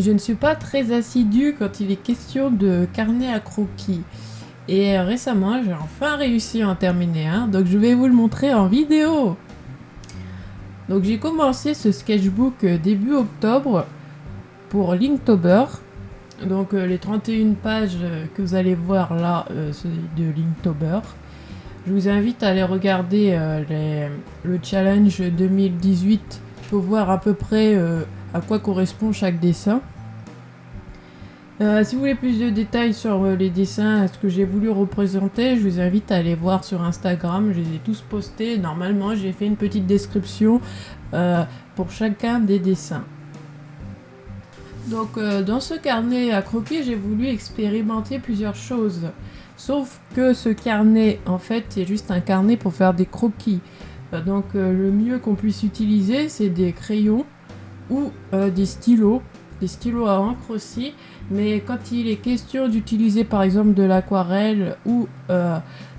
je ne suis pas très assidue quand il est question de carnet à croquis. Et récemment, j'ai enfin réussi à en terminer un, donc je vais vous le montrer en vidéo. Donc j'ai commencé ce sketchbook début octobre pour Linktober. Donc les 31 pages que vous allez voir là, c'est de Linktober. Je vous invite à aller regarder le challenge 2018 pour voir à peu près à quoi correspond chaque dessin. Si vous voulez plus de détails sur les dessins, ce que j'ai voulu représenter, je vous invite à aller voir sur Instagram. Je les ai tous postés. Normalement, j'ai fait une petite description pour chacun des dessins. Donc, dans ce carnet à croquis, j'ai voulu expérimenter plusieurs choses. Sauf que ce carnet, en fait, c'est juste un carnet pour faire des croquis. Donc, le mieux qu'on puisse utiliser, c'est des crayons ou des stylos à encre aussi. Mais quand il est question d'utiliser par exemple de l'aquarelle ou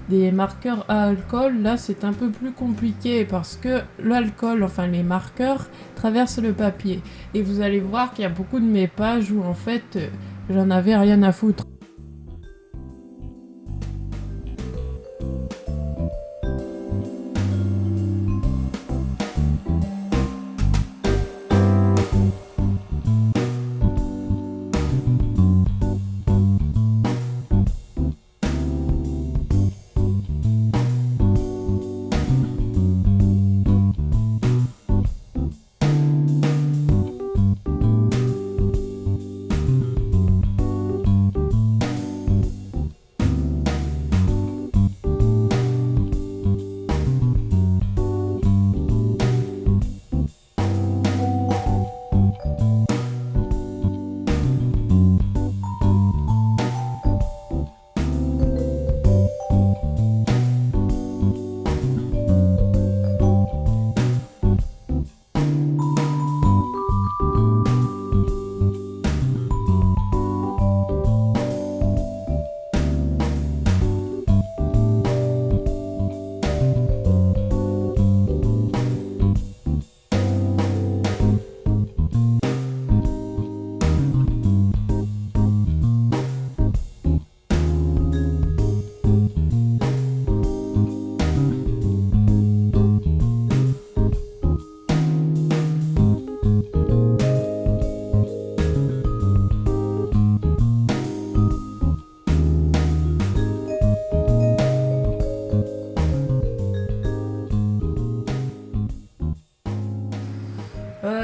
des marqueurs à alcool, là c'est un peu plus compliqué parce que l'alcool, enfin les marqueurs, traversent le papier. Et vous allez voir qu'il y a beaucoup de mes pages où en fait j'en avais rien à foutre.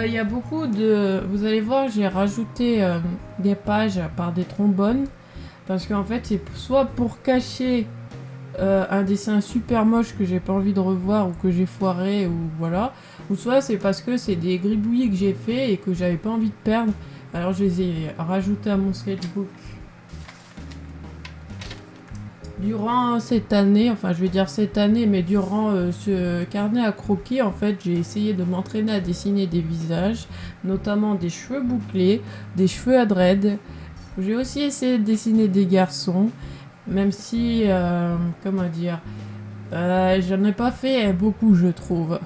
Il y a beaucoup de... Vous allez voir, j'ai rajouté des pages par des trombones. Parce qu'en fait, c'est soit pour cacher un dessin super moche que j'ai pas envie de revoir ou que j'ai foiré ou voilà. Ou soit c'est parce que c'est des gribouillis que j'ai fait et que j'avais pas envie de perdre. Alors je les ai rajoutés à mon sketchbook. Durant cette année, enfin je vais dire cette année, mais durant ce carnet à croquis, en fait, j'ai essayé de m'entraîner à dessiner des visages, notamment des cheveux bouclés, des cheveux à dread. J'ai aussi essayé de dessiner des garçons, même si, comment dire, j'en ai pas fait beaucoup, je trouve.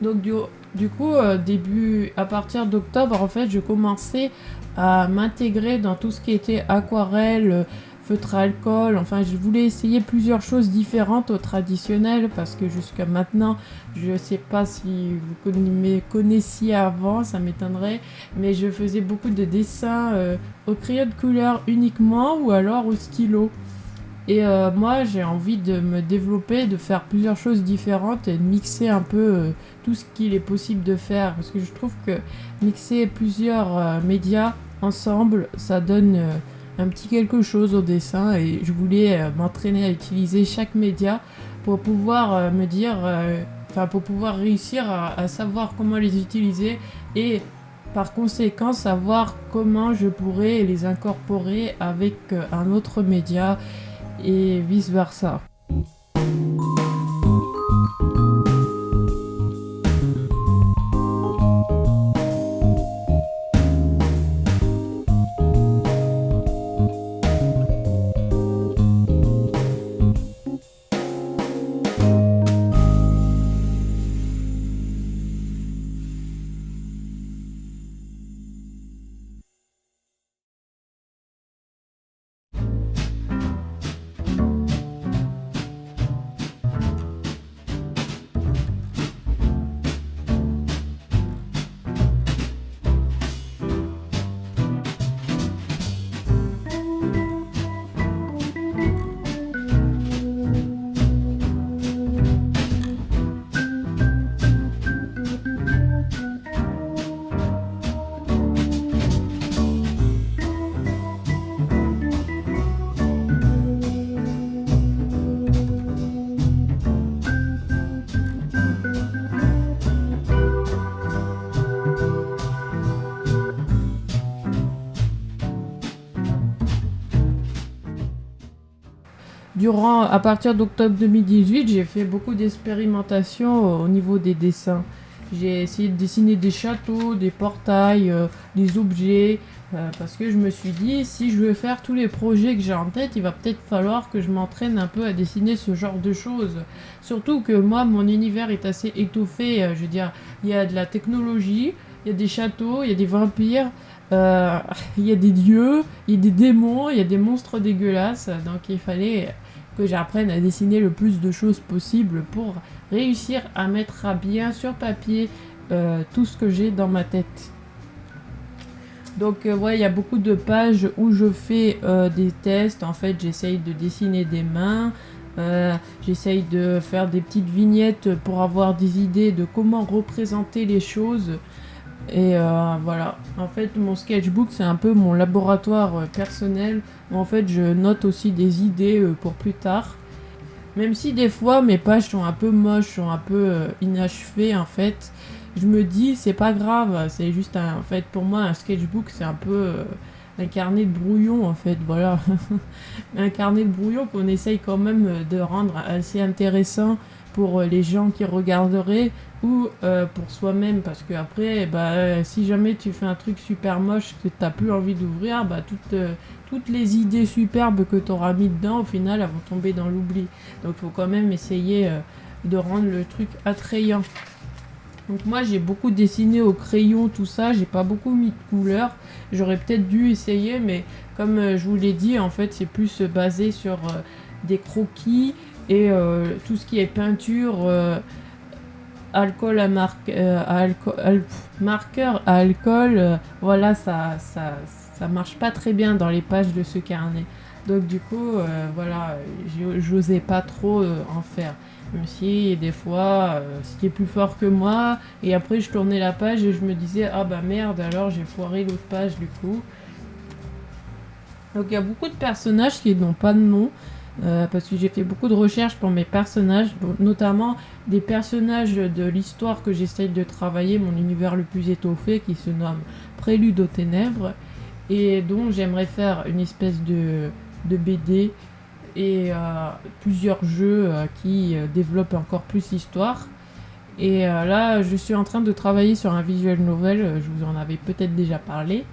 Donc du coup, à partir d'octobre, en fait, je commençais à m'intégrer dans tout ce qui était aquarelle, feutre à alcool. Enfin, je voulais essayer plusieurs choses différentes au traditionnel parce que jusqu'à maintenant, je sais pas si vous me connaissiez avant, ça m'étonnerait, mais je faisais beaucoup de dessins au crayon de couleur uniquement ou alors au stylo. Et moi, j'ai envie de me développer, de faire plusieurs choses différentes et de mixer un peu tout ce qu'il est possible de faire. Parce que je trouve que mixer plusieurs médias ensemble, ça donne un petit quelque chose au dessin. Et je voulais m'entraîner à utiliser chaque média pour pouvoir me dire, pour pouvoir réussir à savoir comment les utiliser et par conséquent savoir comment je pourrais les incorporer avec un autre média et vice versa. à partir d'octobre 2018, j'ai fait beaucoup d'expérimentations au niveau des dessins. J'ai essayé de dessiner des châteaux, des portails, des objets, parce que je me suis dit, si je veux faire tous les projets que j'ai en tête, il va peut-être falloir que je m'entraîne un peu à dessiner ce genre de choses. Surtout que moi, mon univers est assez étoffé. Je veux dire, il y a de la technologie, il y a des châteaux, il y a des vampires, il y a des dieux, il y a des démons, il y a des monstres dégueulasses. Donc il fallait que j'apprenne à dessiner le plus de choses possible pour réussir à mettre à bien sur papier tout ce que j'ai dans ma tête. Donc ouais, il y a beaucoup de pages où je fais des tests. En fait, j'essaye de dessiner des mains, j'essaye de faire des petites vignettes pour avoir des idées de comment représenter les choses. Et voilà, en fait mon sketchbook c'est un peu mon laboratoire personnel où en fait je note aussi des idées pour plus tard. Même si des fois mes pages sont un peu moches, sont un peu inachevées en fait, je me dis c'est pas grave, c'est juste en fait pour moi un sketchbook c'est un peu un carnet de brouillon en fait, voilà. Un carnet de brouillon qu'on essaye quand même de rendre assez intéressant pour les gens qui regarderaient ou pour soi-même parce que après si jamais tu fais un truc super moche que t'as plus envie d'ouvrir, toutes les idées superbes que t'auras mis dedans au final elles vont tomber dans l'oubli. Donc faut quand même essayer de rendre le truc attrayant. Donc moi j'ai beaucoup dessiné au crayon, tout ça, j'ai pas beaucoup mis de couleurs. J'aurais peut-être dû essayer, mais comme je vous l'ai dit, en fait c'est plus basé sur des croquis et tout ce qui est peinture, alcool à marqueur à alcool, voilà, ça marche pas très bien dans les pages de ce carnet. Donc du coup, voilà, j'osais pas trop en faire. Même si des fois, c'était plus fort que moi. Et après, je tournais la page et je me disais, ah bah merde, alors j'ai foiré l'autre page du coup. Donc il y a beaucoup de personnages qui n'ont pas de nom. Parce que j'ai fait beaucoup de recherches pour mes personnages, notamment des personnages de l'histoire que j'essaye de travailler, mon univers le plus étoffé qui se nomme Prélude aux Ténèbres et dont j'aimerais faire une espèce de BD et plusieurs jeux qui développent encore plus l'histoire. Et là, je suis en train de travailler sur un visual novel, je vous en avais peut-être déjà parlé.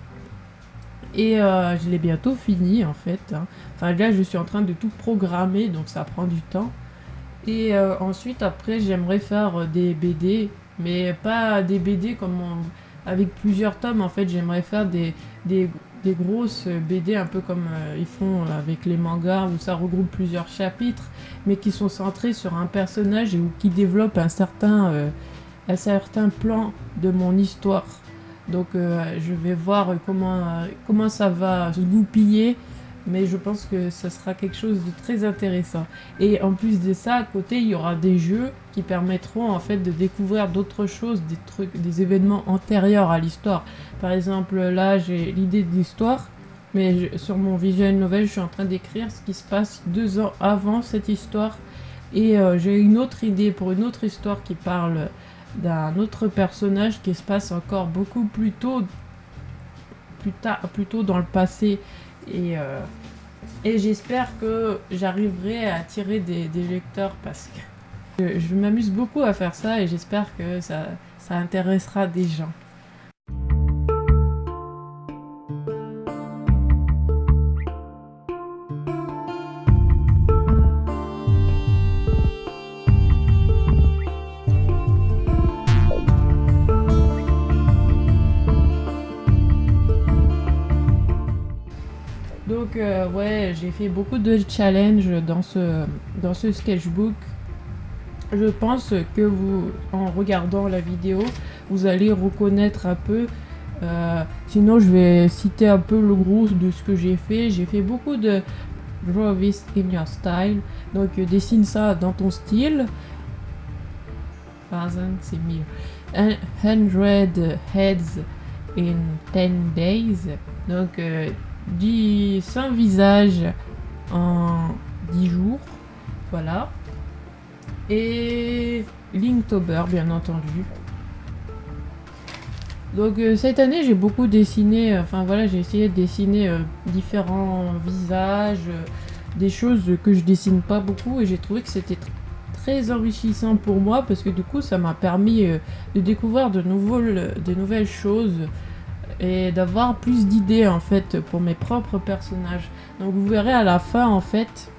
Et je l'ai bientôt fini en fait. Enfin là je suis en train de tout programmer donc ça prend du temps. Et ensuite après j'aimerais faire des BD, mais pas des BD avec plusieurs tomes en fait. J'aimerais faire des grosses BD un peu comme ils font avec les mangas où ça regroupe plusieurs chapitres mais qui sont centrés sur un personnage et où qui développent un certain plan de mon histoire. Donc je vais voir comment ça va se goupiller, mais je pense que ça sera quelque chose de très intéressant. Et en plus de ça, à côté, il y aura des jeux qui permettront en fait de découvrir d'autres choses, des trucs, des événements antérieurs à l'histoire. Par exemple, là, j'ai l'idée de l'histoire, mais sur mon visual novel, je suis en train d'écrire ce qui se passe 2 ans avant cette histoire. Et j'ai une autre idée pour une autre histoire qui parle d'un autre personnage qui se passe encore beaucoup plus tôt dans le passé et j'espère que j'arriverai à attirer des lecteurs parce que je m'amuse beaucoup à faire ça et j'espère que ça intéressera des gens. Donc ouais, j'ai fait beaucoup de challenges dans ce sketchbook. Je pense que vous, en regardant la vidéo, vous allez reconnaître un peu. Sinon, je vais citer un peu le gros de ce que j'ai fait. J'ai fait beaucoup de draw this in your style. Donc dessine ça dans ton style. 1000, c'est 1000. 100 heads in 10 days. Donc 100 visages en 10 jours, voilà. Et Linktober, bien entendu. Donc cette année, j'ai beaucoup dessiné, enfin voilà, j'ai essayé de dessiner différents visages, des choses que je dessine pas beaucoup et j'ai trouvé que c'était très enrichissant pour moi parce que du coup ça m'a permis de découvrir de nouvelles choses et d'avoir plus d'idées en fait pour mes propres personnages. Donc vous verrez à la fin en fait,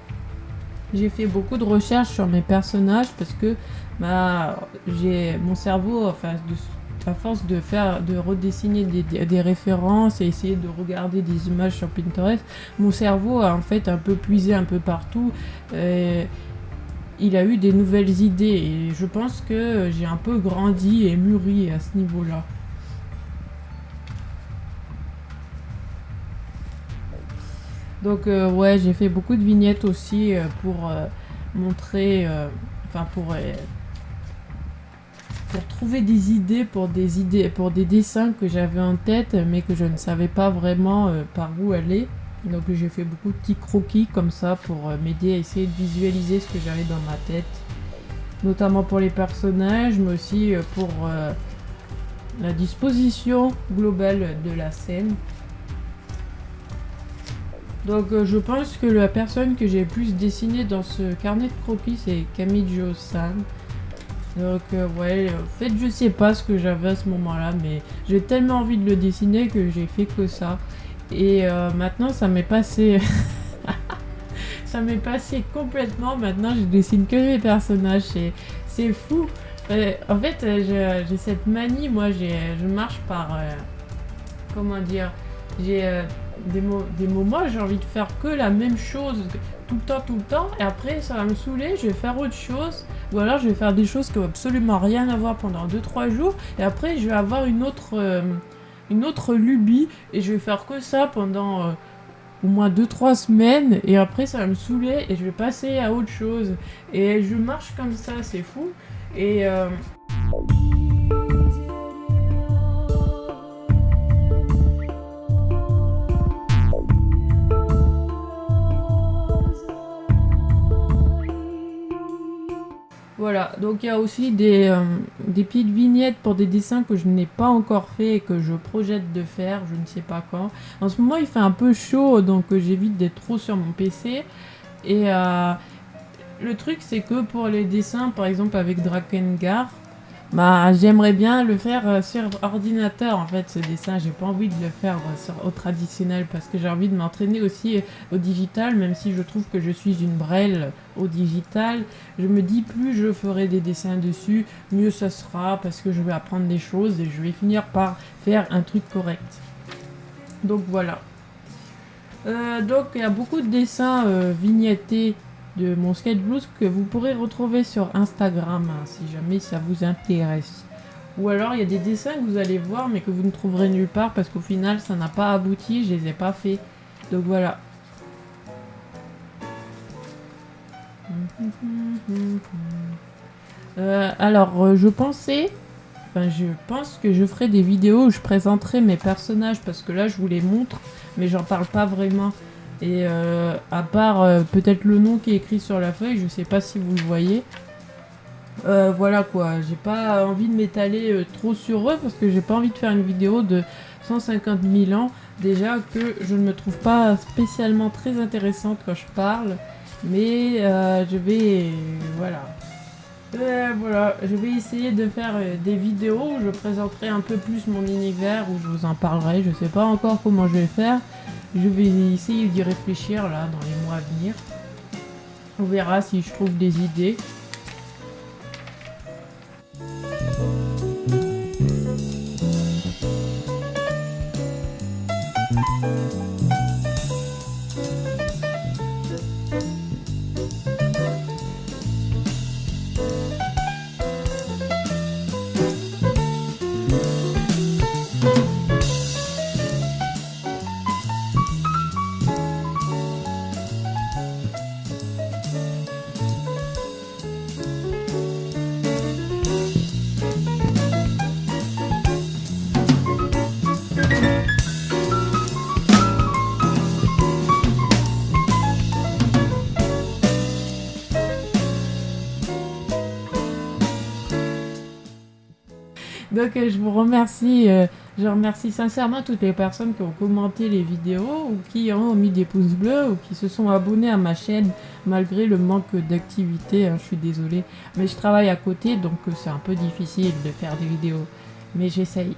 j'ai fait beaucoup de recherches sur mes personnages parce que j'ai mon cerveau, enfin, à force de redessiner des références et essayer de regarder des images sur Pinterest, mon cerveau a en fait un peu puisé un peu partout. Il a eu des nouvelles idées et je pense que j'ai un peu grandi et mûri à ce niveau-là. Donc ouais, j'ai fait beaucoup de vignettes aussi pour montrer, enfin pour trouver des idées, pour des dessins que j'avais en tête, mais que je ne savais pas vraiment par où aller. Donc j'ai fait beaucoup de petits croquis comme ça pour m'aider à essayer de visualiser ce que j'avais dans ma tête, notamment pour les personnages, mais aussi pour la disposition globale de la scène. Donc je pense que la personne que j'ai le plus dessinée dans ce carnet de croquis, c'est Kamijo-san. Donc ouais, en fait je sais pas ce que j'avais à ce moment-là, mais j'ai tellement envie de le dessiner que j'ai fait que ça. Et maintenant ça m'est passé... ça m'est passé complètement, maintenant je dessine que mes personnages, c'est fou. En fait j'ai cette manie, moi je marche par... comment dire, j'ai des moments j'ai envie de faire que la même chose tout le temps, et après ça va me saouler, je vais faire autre chose, ou alors je vais faire des choses qui n'ont absolument rien à voir pendant 2-3 jours, et après je vais avoir une autre lubie, et je vais faire que ça pendant au moins 2-3 semaines, et après ça va me saouler, et je vais passer à autre chose, et je marche comme ça, c'est fou, et... Voilà, donc il y a aussi des petites vignettes pour des dessins que je n'ai pas encore fait et que je projette de faire, je ne sais pas quand. En ce moment il fait un peu chaud, donc j'évite d'être trop sur mon PC. Et le truc c'est que pour les dessins, par exemple avec Drakengard, j'aimerais bien le faire sur ordinateur en fait ce dessin, j'ai pas envie de le faire au traditionnel parce que j'ai envie de m'entraîner aussi au digital, même si je trouve que je suis une brêle au digital. Je me dis plus je ferai des dessins dessus, mieux ça sera parce que je vais apprendre des choses et je vais finir par faire un truc correct. Donc voilà. Donc il y a beaucoup de dessins vignettés de mon sketchbook que vous pourrez retrouver sur Instagram si jamais ça vous intéresse. Ou alors il y a des dessins que vous allez voir mais que vous ne trouverez nulle part parce qu'au final ça n'a pas abouti, je les ai pas fait. Donc voilà. Je pense que je ferai des vidéos où je présenterai mes personnages parce que là je vous les montre mais j'en parle pas vraiment. Et à part peut-être le nom qui est écrit sur la feuille, je sais pas si vous le voyez. Voilà quoi, j'ai pas envie de m'étaler trop sur eux parce que j'ai pas envie de faire une vidéo de 150 000 ans. Déjà que je ne me trouve pas spécialement très intéressante quand je parle. Mais je vais... voilà. Je vais essayer de faire des vidéos où je présenterai un peu plus mon univers, où je vous en parlerai. Je sais pas encore comment je vais faire. Je vais essayer d'y réfléchir là dans les mois à venir. On verra si je trouve des idées. Donc je vous remercie, je remercie sincèrement toutes les personnes qui ont commenté les vidéos ou qui ont mis des pouces bleus ou qui se sont abonnés à ma chaîne malgré le manque d'activité, hein, je suis désolée. Mais je travaille à côté donc c'est un peu difficile de faire des vidéos. Mais j'essaye.